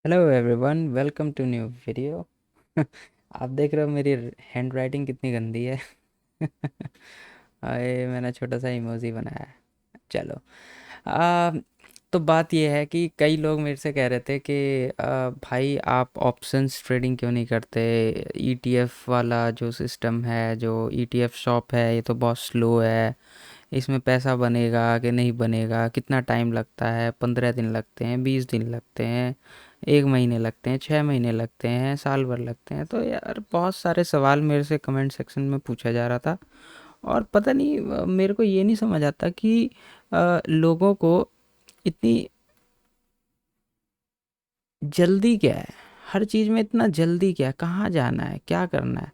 Hello everyone, welcome to new video. आप देख रहे हो मेरी हैंड राइटिंग कितनी गंदी है। अरे मैंने छोटा सा इमोजी बनाया है। चलो। आ, तो बात यह है कि कई लोग मेरे से कह रहे थे कि भाई आप ऑप्शंस ट्रेडिंग क्यों नहीं करते। ईटीएफ वाला जो सिस्टम है, जो ईटीएफ शॉप है, ये तो बहुत स्लो है। इसमें पैसा बनेगा कि नहीं बनेगा, कितना टाइम लगता है, 15 दिन लगते हैं, 20 दिन लगते हैं, 1 महीने लगते हैं, 6 महीने लगते हैं, साल भर लगते हैं। तो यार बहुत सारे सवाल मेरे से कमेंट सेक्शन में पूछा जा रहा था। और पता नहीं मेरे को ये नहीं समझ आता कि लोगों को इतनी जल्दी क्या है। हर चीज़ में इतना जल्दी क्या है, कहाँ जाना है, क्या करना है।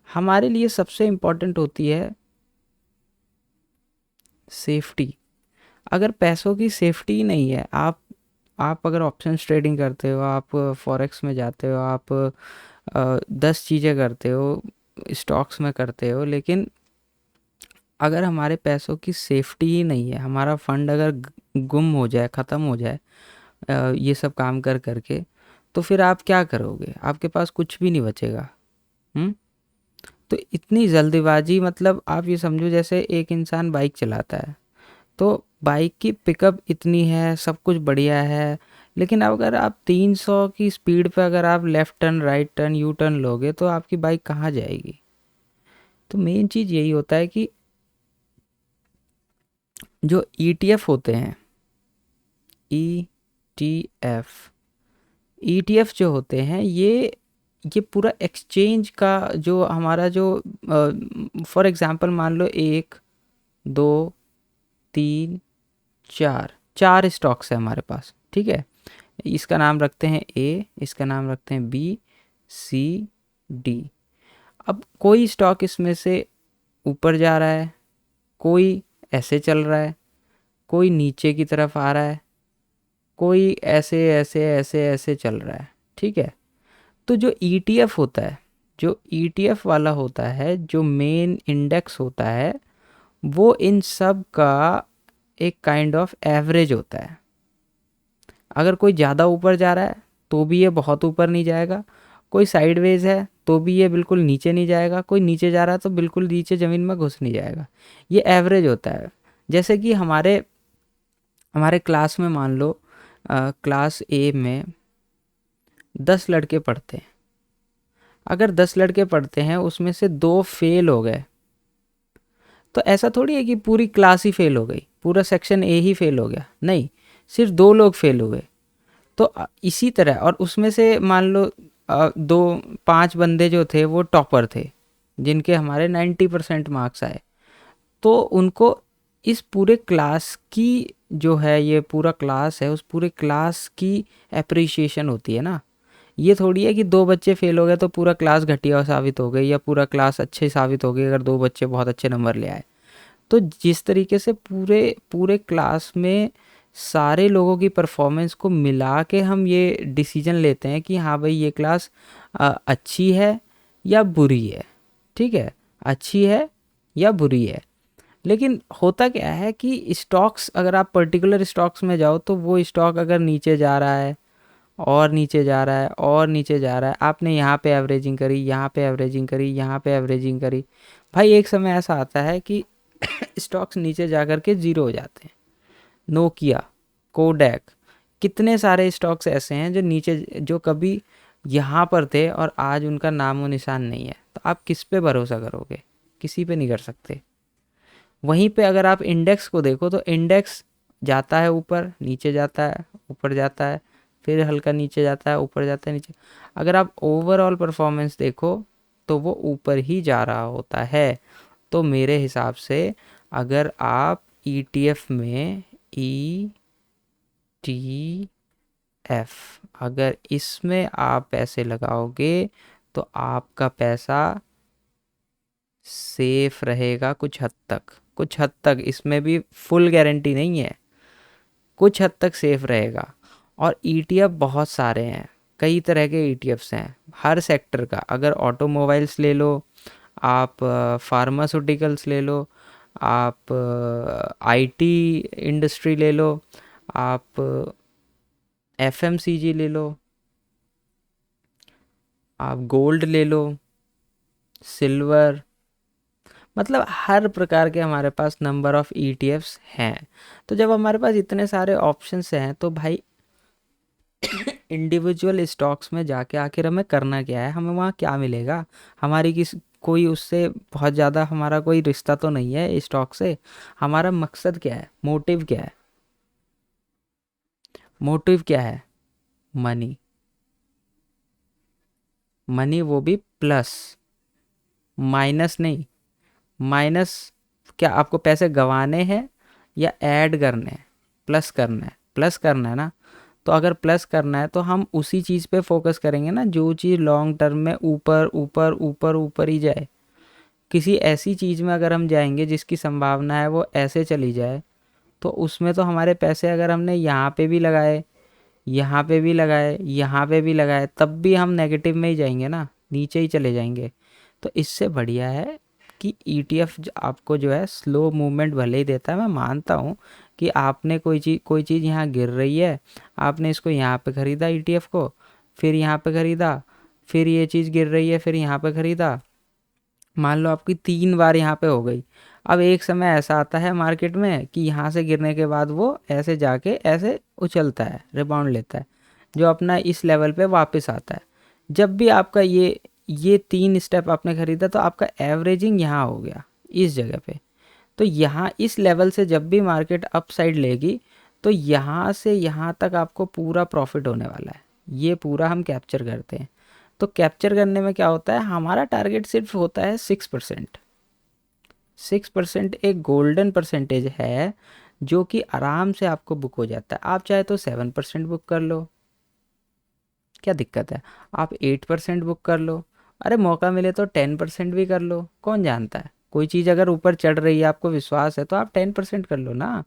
हमारे लिए सबसे इम्पोर्टेंट होती है सेफ्टी। अगर पैसों की सेफ्टी ही नहीं है, आप अगर ऑप्शंस ट्रेडिंग करते हो, आप फॉरेक्स में जाते हो, आप 10 चीज़ें करते हो, स्टॉक्स में करते हो, लेकिन अगर हमारे पैसों की सेफ्टी ही नहीं है, हमारा फंड अगर गुम हो जाए, ख़त्म हो जाए ये सब काम कर करके, तो फिर आप क्या करोगे? आपके पास कुछ भी नहीं बचेगा। हुँ? तो इतनी जल्दबाजी, मतलब आप ये समझो जैसे एक इंसान बाइक चलाता है, तो बाइक की पिकअप इतनी है, सब कुछ बढ़िया है, लेकिन अब अगर आप 300 की स्पीड पे अगर आप left turn, right turn, U turn लोगे तो आपकी बाइक कहाँ जाएगी? तो मेन चीज़ यही होता है कि जो ईटीएफ होते हैं, ईटीएफ ईटीएफ जो होते हैं, ये पूरा एक्सचेंज का जो हमारा जो फॉर एग्जांपल मान लो 1, 2, 3, 4 स्टॉक्स है हमारे पास, ठीक है। इसका नाम रखते हैं ए, इसका नाम रखते हैं बी, सी, डी। अब कोई स्टॉक इसमें से ऊपर जा रहा है, कोई ऐसे चल रहा है, कोई नीचे की तरफ आ रहा है, कोई ऐसे ऐसे ऐसे ऐसे चल रहा है, ठीक है। तो जो ईटीएफ होता है, जो ईटीएफ वाला होता है, जो मेन इंडेक्स होता है, वो इन सब का एक काइंड ऑफ एवरेज होता है। अगर कोई ज़्यादा ऊपर जा रहा है तो भी ये बहुत ऊपर नहीं जाएगा, कोई साइडवेज है तो भी ये बिल्कुल नीचे नहीं जाएगा, कोई नीचे जा रहा है तो बिल्कुल नीचे ज़मीन में घुस नहीं जाएगा। ये एवरेज होता है। जैसे कि हमारे हमारे क्लास में मान लो क्लास ए में 10 लड़के पढ़ते हैं। अगर 10 लड़के पढ़ते हैं, उसमें से 2 फेल हो गए, तो ऐसा थोड़ी है कि पूरी क्लास ही फेल हो गई, पूरा सेक्शन ए ही फेल हो गया। नहीं, सिर्फ 2 लोग फेल हुए। तो इसी तरह, और उसमें से मान लो 5 बंदे जो थे वो टॉपर थे, जिनके हमारे 90% मार्क्स आए। तो उनको इस पूरे क्लास की, जो है ये पूरा क्लास है, उस पूरे क्लास की अप्रिसिएशन होती है ना। ये थोड़ी है कि 2 बच्चे फेल हो गए तो पूरा क्लास घटिया साबित हो गई, या पूरा क्लास अच्छे साबित हो गई अगर 2 बच्चे बहुत अच्छे नंबर ले आए। तो जिस तरीके से पूरे पूरे क्लास में सारे लोगों की परफॉर्मेंस को मिला के हम ये डिसीजन लेते हैं कि हाँ भाई ये क्लास अच्छी है या बुरी है, ठीक है, अच्छी है या बुरी है। लेकिन होता क्या है कि स्टॉक्स, अगर आप पर्टिकुलर स्टॉक्स में जाओ तो वो स्टॉक अगर नीचे जा रहा है और नीचे जा रहा है और नीचे जा रहा है, आपने यहाँ पे एवरेजिंग करी, यहाँ पे एवरेजिंग करी, यहाँ पे एवरेजिंग करी, भाई एक समय ऐसा आता है कि स्टॉक्स नीचे जा कर के ज़ीरो हो जाते हैं। नोकिया, कोडैक, कितने सारे स्टॉक्स ऐसे हैं जो नीचे, जो कभी यहाँ पर थे और आज उनका नाम व निशान नहीं है। तो आप किस पे भरोसा करोगे? किसी पे नहीं कर सकते। वहीं पे अगर आप इंडेक्स को देखो तो इंडेक्स जाता है ऊपर, नीचे जाता है, ऊपर जाता है, फिर हल्का नीचे जाता है, ऊपर जाता है, नीचे। अगर आप ओवरऑल परफॉर्मेंस देखो तो वो ऊपर ही जा रहा होता है। तो मेरे हिसाब से अगर आप ईटीएफ में, ई टी एफ, अगर इसमें आप पैसे लगाओगे तो आपका पैसा सेफ रहेगा कुछ हद तक। कुछ हद तक, इसमें भी फुल गारंटी नहीं है, कुछ हद तक सेफ रहेगा। और ईटीएफ बहुत सारे हैं, कई तरह के ईटीएफ्स हैं हर सेक्टर का। अगर ऑटोमोबाइल्स ले लो, आप फार्मास्यूटिकल्स ले लो, आप आईटी इंडस्ट्री ले लो, आप एफएमसीजी ले लो, आप गोल्ड ले लो, सिल्वर, मतलब हर प्रकार के हमारे पास नंबर ऑफ ईटीएफ्स हैं। तो जब हमारे पास इतने सारे ऑप्शंस हैं तो भाई इंडिविजुअल स्टॉक्स में जाके आखिर हमें करना क्या है, हमें वहाँ क्या मिलेगा, हमारी किस कोई उससे बहुत ज़्यादा हमारा कोई रिश्ता तो नहीं है स्टॉक से। हमारा मकसद क्या है, मोटिव क्या है, मोटिव क्या है, मनी, मनी वो भी प्लस, माइनस नहीं। माइनस क्या, आपको पैसे गंवाने हैं या ऐड करने हैं, प्लस करना है, प्लस करना है ना। तो अगर प्लस करना है तो हम उसी चीज़ पे फोकस करेंगे ना जो चीज़ लॉन्ग टर्म में ऊपर ऊपर ऊपर ऊपर ही जाए। किसी ऐसी चीज़ में अगर हम जाएंगे जिसकी संभावना है वो ऐसे चली जाए, तो उसमें तो हमारे पैसे अगर हमने यहाँ पे भी लगाए, यहाँ पे भी लगाए, यहाँ पे भी लगाए, तब भी हम नेगेटिव में ही जाएंगे ना, नीचे ही चले जाएंगे। तो इससे बढ़िया है कि ईटीएफ आपको जो है स्लो मूवमेंट भले ही देता है। मैं मानता हूँ कि आपने कोई चीज़ यहाँ गिर रही है, आपने इसको यहाँ पे ख़रीदा ईटीएफ को, फिर यहाँ पे ख़रीदा, फिर ये चीज़ गिर रही है, फिर यहाँ पे ख़रीदा, मान लो आपकी 3 बार यहाँ पे हो गई। अब एक समय ऐसा आता है मार्केट में कि यहाँ से गिरने के बाद वो ऐसे जाके ऐसे उछलता है, रिबाउंड लेता है, जो अपना इस लेवल पे वापस आता है। जब भी आपका ये 3 स्टेप आपने खरीदा तो आपका एवरेजिंग यहाँ हो गया इस जगह पे। तो यहाँ इस लेवल से जब भी मार्केट अप साइड लेगी तो यहाँ से यहाँ तक आपको पूरा प्रॉफिट होने वाला है। ये पूरा हम कैप्चर करते हैं। तो कैप्चर करने में क्या होता है, हमारा टारगेट सिर्फ होता है 6%। 6% एक गोल्डन परसेंटेज है जो कि आराम से आपको बुक हो जाता है। आप चाहे तो 7% बुक कर लो, क्या दिक्कत है, आप 8% बुक कर लो, अरे मौका मिले तो 10% भी कर लो, कौन जानता है, कोई चीज़ अगर ऊपर चढ़ रही है आपको विश्वास है तो आप 10% कर लो ना।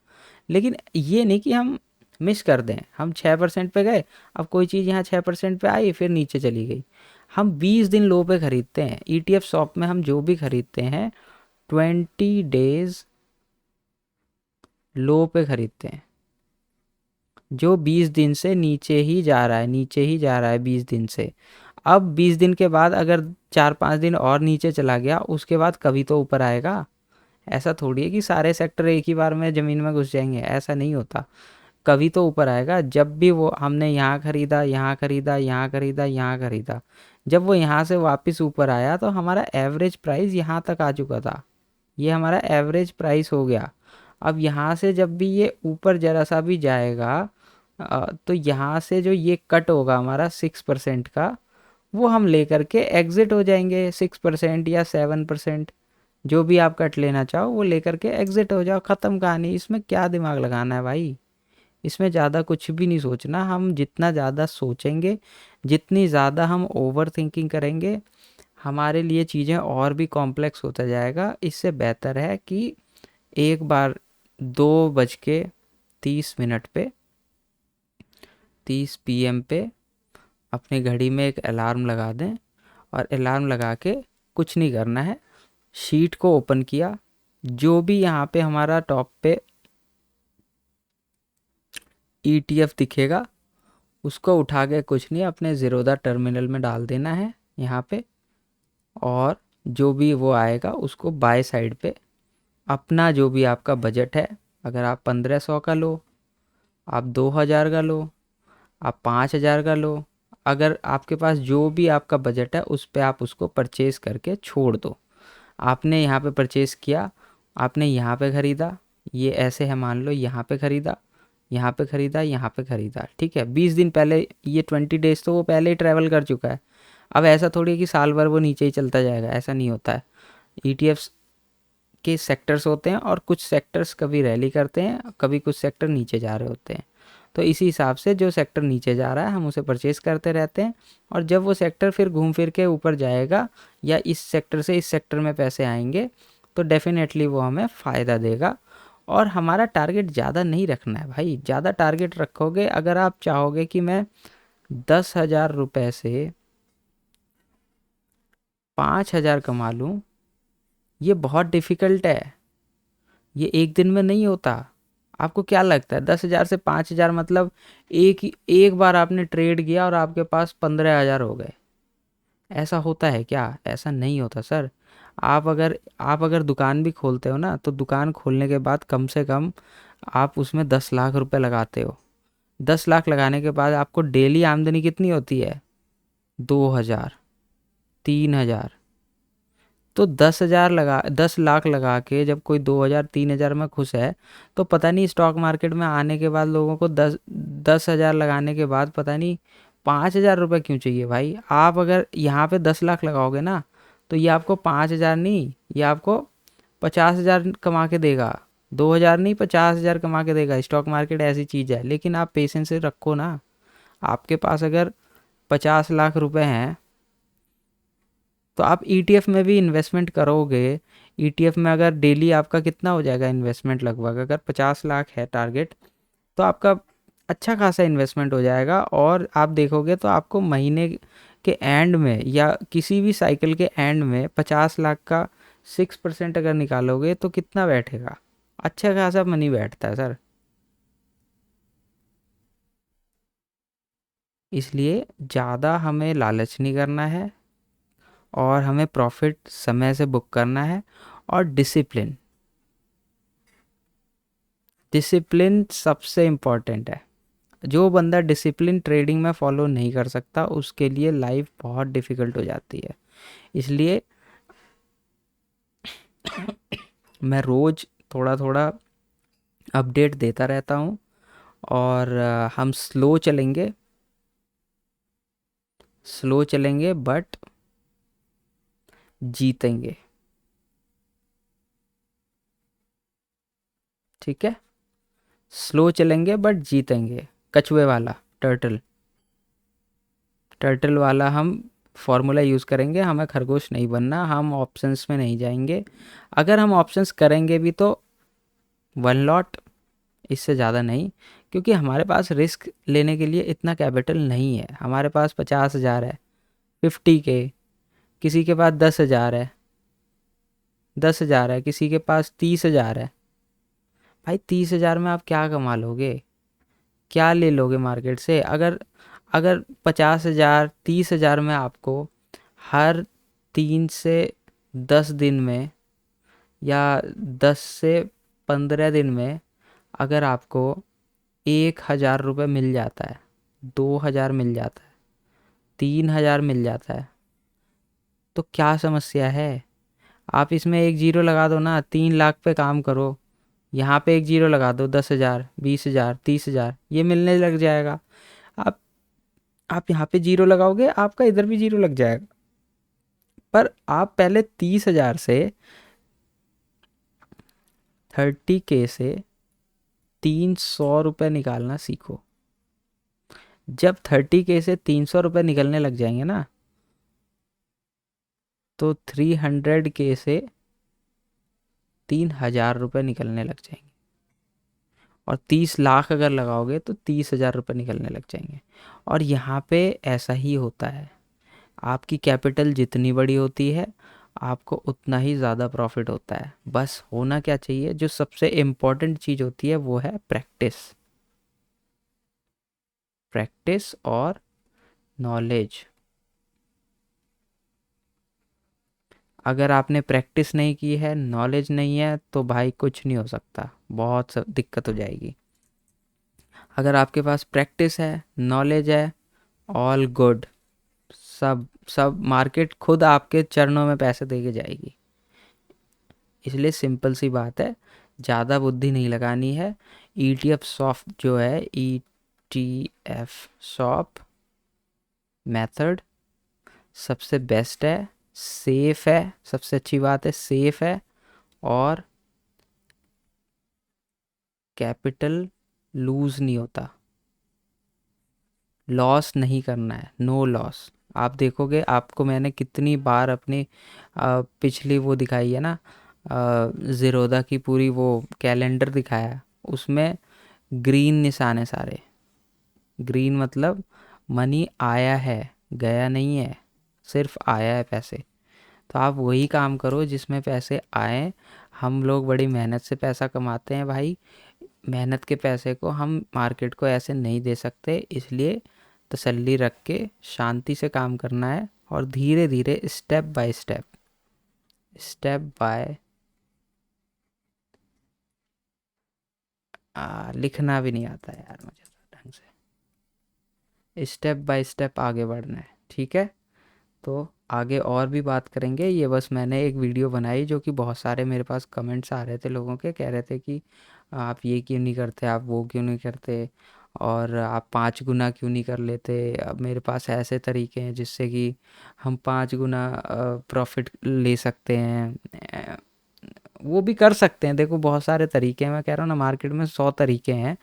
लेकिन ये नहीं कि हम मिस कर दें, हम 6% पे गए, अब कोई चीज़ यहाँ 6% पे आई फिर नीचे चली गई। हम 20 दिन लो पे ख़रीदते हैं ईटीएफ शॉप में, हम जो भी ख़रीदते हैं 20 डेज लो पे ख़रीदते हैं, जो 20 दिन से नीचे ही जा रहा है, नीचे ही जा रहा है 20 दिन से। अब 20 दिन के बाद अगर 4-5 दिन और नीचे चला गया उसके बाद कभी तो ऊपर आएगा। ऐसा थोड़ी है कि सारे सेक्टर एक ही बार में ज़मीन में घुस जाएंगे, ऐसा नहीं होता। कभी तो ऊपर आएगा। जब भी वो हमने यहाँ ख़रीदा, यहाँ ख़रीदा, यहाँ ख़रीदा, यहाँ ख़रीदा, जब वो यहाँ से वापस ऊपर आया तो हमारा एवरेज प्राइस यहाँ तक आ चुका था, ये हमारा एवरेज प्राइस हो गया। अब यहाँ से जब भी ये ऊपर ज़रा सा भी जाएगा तो यहाँ से जो ये कट होगा हमारा 6% का, वो हम लेकर के एग्ज़िट हो जाएंगे। 6% या 7%, जो भी आप कट लेना चाहो वो लेकर के एग्ज़िट हो जाओ, ख़त्म कहानी। इसमें क्या दिमाग लगाना है भाई, इसमें ज़्यादा कुछ भी नहीं सोचना। हम जितना ज़्यादा सोचेंगे, जितनी ज़्यादा हम ओवर थिंकिंग करेंगे, हमारे लिए चीज़ें और भी कॉम्प्लेक्स होता जाएगा। इससे बेहतर है कि एक बार 2:30 पे 30 PM पे अपनी घड़ी में एक अलार्म लगा दें, और अलार्म लगा के कुछ नहीं करना है, शीट को ओपन किया, जो भी यहाँ पे हमारा टॉप पे ईटीएफ दिखेगा उसको उठा के कुछ नहीं अपने ज़ीरोधा टर्मिनल में डाल देना है यहाँ पे, और जो भी वो आएगा उसको बाय साइड पे अपना जो भी आपका बजट है, अगर आप 1500 का लो, आप 2000 का लो, आप 5000 का लो, अगर आपके पास जो भी आपका बजट है उस पे आप उसको परचेज़ करके छोड़ दो। आपने यहाँ पे परचेज़ किया, आपने यहाँ पे ख़रीदा, ये ऐसे है मान लो, यहाँ पे ख़रीदा, यहाँ पे ख़रीदा, यहाँ पे ख़रीदा, ठीक है। 20 दिन पहले, ये 20 डेज़ तो वो पहले ही ट्रैवल कर चुका है। अब ऐसा थोड़ी है कि साल भर वो नीचे ही चलता जाएगा, ऐसा नहीं होता है। ईटीएफ्स के सेक्टर्स होते हैं और कुछ सेक्टर्स कभी रैली करते हैं, कभी कुछ सेक्टर नीचे जा रहे होते हैं। तो इसी हिसाब से जो सेक्टर नीचे जा रहा है हम उसे परचेज़ करते रहते हैं, और जब वो सेक्टर फिर घूम फिर के ऊपर जाएगा या इस सेक्टर से इस सेक्टर में पैसे आएंगे तो डेफिनेटली वो हमें फ़ायदा देगा। और हमारा टारगेट ज़्यादा नहीं रखना है भाई। ज़्यादा टारगेट रखोगे, अगर आप चाहोगे कि मैं 10,000 रुपये से 5,000 कमा लूँ, ये बहुत डिफ़िकल्ट है, ये एक दिन में नहीं होता। आपको क्या लगता है 10,000 से 5,000 मतलब एक बार आपने ट्रेड किया और आपके पास 15,000 हो गए? ऐसा होता है क्या? ऐसा नहीं होता सर। आप अगर दुकान भी खोलते हो ना, तो दुकान खोलने के बाद कम से कम आप उसमें 10 लाख रुपए लगाते हो। 10 लाख लगाने के बाद आपको डेली आमदनी कितनी होती है? 2 हजार, 3 हजार। तो 10 लाख लगा के जब कोई 2 हजार 3 हजार में खुश है, तो पता नहीं स्टॉक मार्केट में आने के बाद लोगों को 10 हजार लगाने के बाद पता नहीं 5 हजार रुपये क्यों चाहिए भाई। आप अगर यहाँ पे 10 लाख लगाओगे ना, तो ये आपको 5 हजार नहीं, ये आपको 50 हजार कमा के देगा। 2 हजार नहीं, 50 हजार कमा के देगा। स्टॉक मार्केट ऐसी चीज़ है, लेकिन आप पेशेंस से रखो ना। आपके पास अगर 50 लाख रुपए हैं, तो आप ईटीएफ में भी इन्वेस्टमेंट करोगे। ईटीएफ में अगर डेली आपका कितना हो जाएगा इन्वेस्टमेंट, लगभग अगर 50 लाख है टारगेट, तो आपका अच्छा खासा इन्वेस्टमेंट हो जाएगा। और आप देखोगे तो आपको महीने के एंड में या किसी भी साइकिल के एंड में 50 लाख का 6% अगर निकालोगे तो कितना बैठेगा? अच्छा खासा मनी बैठता है सर। इसलिए ज़्यादा हमें लालच नहीं करना है, और हमें प्रॉफिट समय से बुक करना है। और डिसिप्लिन, डिसिप्लिन सबसे इम्पॉर्टेंट है। जो बंदा डिसिप्लिन ट्रेडिंग में फॉलो नहीं कर सकता, उसके लिए लाइफ बहुत डिफ़िकल्ट हो जाती है। इसलिए मैं रोज़ थोड़ा थोड़ा अपडेट देता रहता हूँ। और हम स्लो चलेंगे बट जीतेंगे। ठीक है, स्लो चलेंगे बट जीतेंगे। कछुए वाला, टर्टल टर्टल वाला हम फॉर्मूला यूज़ करेंगे। हमें खरगोश नहीं बनना, हम ऑप्शंस में नहीं जाएंगे। अगर हम ऑप्शंस करेंगे भी तो 1 लॉट, इससे ज़्यादा नहीं। क्योंकि हमारे पास रिस्क लेने के लिए इतना कैपिटल नहीं है। हमारे पास 50 हजार है, 50K। किसी के पास 10 हजार है, 10 हजार है। किसी के पास 30 हजार है। भाई 30 हजार में आप क्या कमा लोगे? क्या ले लोगे मार्केट से? अगर अगर 50 हजार, 30 हजार में आपको हर 3 से 10 दिन में, या 10 से 15 दिन में, अगर आपको 1 हजार रुपये मिल जाता है, 2 हजार मिल जाता है, 3 हजार मिल जाता है, तो क्या समस्या है? आप इसमें एक जीरो लगा दो ना, 3 लाख पे काम करो। यहाँ पे एक जीरो लगा दो, 10 हजार, 20 हजार, 30 हजार ये मिलने लग जाएगा। आप आप यहाँ पे जीरो लगाओगे, आपका इधर भी जीरो लग जाएगा। पर आप पहले 30 हजार से, 30K से 300 रुपये निकालना सीखो। जब 30K से 300 रुपये निकलने लग जाएंगे ना, तो 300K से 3 हजार रुपये निकलने लग जाएंगे। और 30 लाख अगर लगाओगे तो 30 हजार रुपये निकलने लग जाएंगे। और यहाँ पे ऐसा ही होता है। आपकी कैपिटल जितनी बड़ी होती है, आपको उतना ही ज़्यादा प्रॉफिट होता है। बस होना क्या चाहिए, जो सबसे इम्पोर्टेंट चीज़ होती है वो है प्रैक्टिस। प्रैक्टिस और नॉलेज। अगर आपने प्रैक्टिस नहीं की है, नॉलेज नहीं है, तो भाई कुछ नहीं हो सकता, बहुत सब दिक्कत हो जाएगी। अगर आपके पास प्रैक्टिस है, नॉलेज है, ऑल गुड। सब सब मार्केट खुद आपके चरणों में पैसे दे के जाएगी। इसलिए सिंपल सी बात है, ज़्यादा बुद्धि नहीं लगानी है। ETF सॉफ्ट जो है, ETF शॉप मेथड सबसे बेस्ट है, सेफ है। सबसे अच्छी बात है, सेफ है। और कैपिटल लूज़ नहीं होता, लॉस नहीं करना है, नो लॉस। आप देखोगे, आपको मैंने कितनी बार अपनी पिछली वो दिखाई है ना, ज़ीरोधा की पूरी वो कैलेंडर दिखाया, उसमें ग्रीन निशान है सारे। ग्रीन मतलब मनी आया है, गया नहीं है, सिर्फ आया है पैसे। तो आप वही काम करो जिसमें पैसे आए। हम लोग बड़ी मेहनत से पैसा कमाते हैं भाई। मेहनत के पैसे को हम मार्केट को ऐसे नहीं दे सकते। इसलिए तसल्ली रख के शांति से काम करना है। और धीरे धीरे step by step, step by, लिखना भी नहीं आता है यार मुझे तो ढंग से, स्टेप बाय स्टेप आगे बढ़ना है, ठीक है। तो आगे और भी बात करेंगे, ये बस मैंने एक वीडियो बनाई जो कि बहुत सारे मेरे पास कमेंट्स आ रहे थे लोगों के, कह रहे थे कि आप ये क्यों नहीं करते, आप वो क्यों नहीं करते, और आप 5 गुना क्यों नहीं कर लेते। अब मेरे पास ऐसे तरीके हैं जिससे कि हम 5 गुना प्रॉफिट ले सकते हैं। वो भी कर सकते हैं, देखो बहुत सारे तरीके हैं, मैं कह रहा हूँ ना मार्केट में 100 तरीके हैं।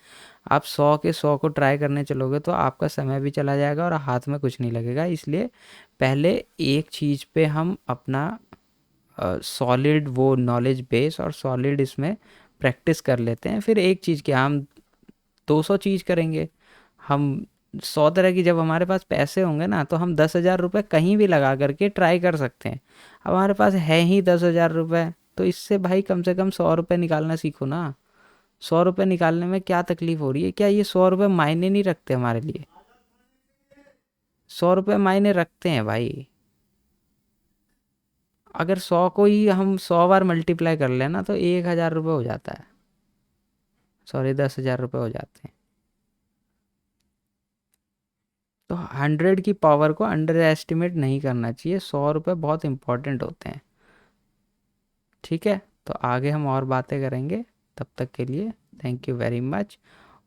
आप 100 के 100 को ट्राई करने चलोगे तो आपका समय भी चला जाएगा और हाथ में कुछ नहीं लगेगा। इसलिए पहले एक चीज़ पे हम अपना सॉलिड वो नॉलेज बेस और सॉलिड इसमें प्रैक्टिस कर लेते हैं, फिर एक चीज़ की हम 200 चीज़ करेंगे। हम 100 तरह की, जब हमारे पास पैसे होंगे ना तो हम 10,000 रुपये कहीं भी लगा करके ट्राई कर सकते हैं। अब हमारे पास है ही 10,000 रुपये, तो इससे भाई कम से कम 100 रुपये निकालना सीखो ना। 100 रुपये निकालने में क्या तकलीफ हो रही है, क्या ये 100 रुपये मायने नहीं रखते हमारे लिए? 100 रुपये मायने रखते हैं भाई। अगर 100 को ही हम 100 बार मल्टीप्लाई कर लें ना तो 1,000 रुपये हो जाता है, सॉरी 10,000 रुपये हो जाते हैं। तो 100 की पावर को अंडर एस्टिमेट नहीं करना चाहिए, 100 रुपये बहुत इंपॉर्टेंट होते हैं, ठीक है। तो आगे हम और बातें करेंगे, तब तक के लिए थैंक यू वेरी मच।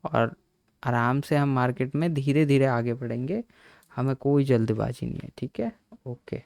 और आराम से हम मार्केट में धीरे धीरे आगे बढ़ेंगे, हमें कोई जल्दबाजी नहीं है, ठीक है। ओके।